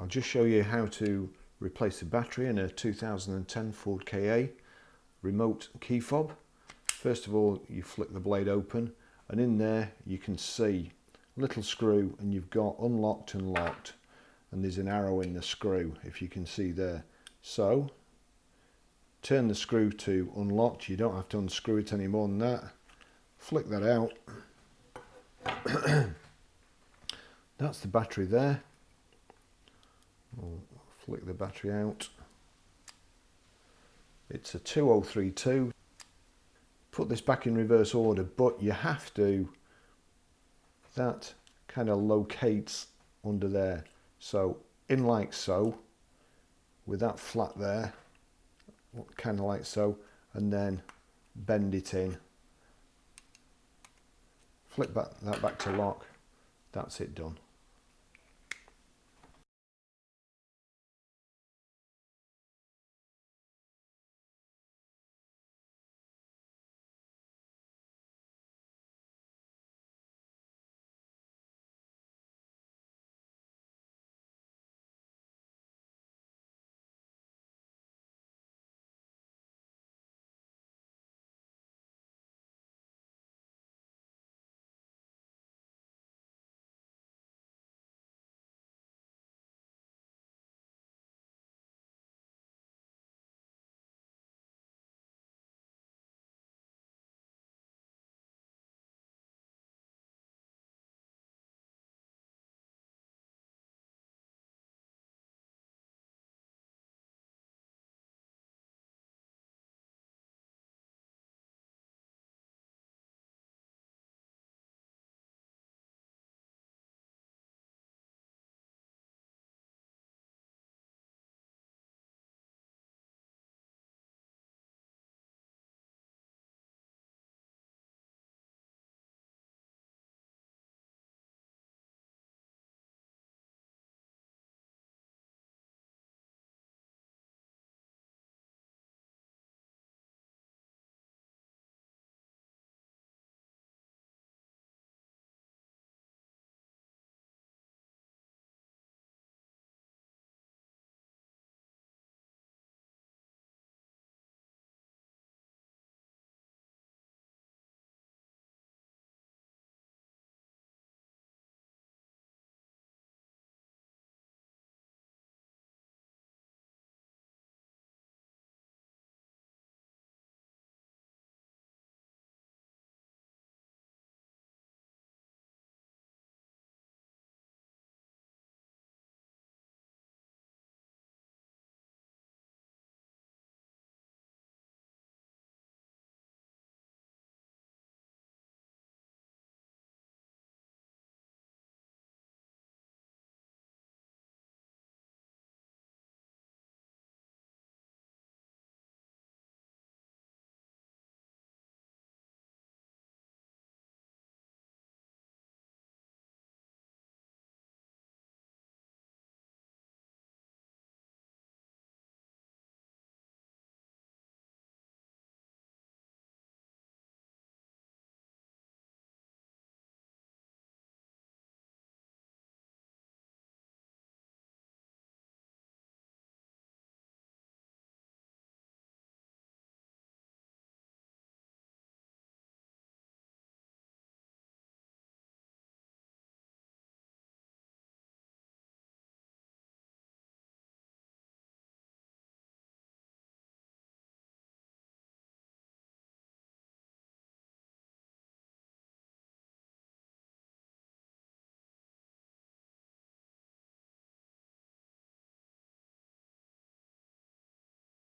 I'll just show you how to replace the battery in a 2010 Ford Ka remote key fob. First of all, you flick the blade open, and in there you can see a little screw, and you've got unlocked and locked, and there's an arrow in the screw, if you can see there. So turn the screw to unlocked. You don't have to unscrew it any more than that. Flick that out. That's the battery there. I'll flick the battery out. It's a 2032. Put this back in reverse order, but you have to, that kind of locates under there. So in like so, with that flat there, kind of like so, and then bend it in. Flip that back to lock. That's it done.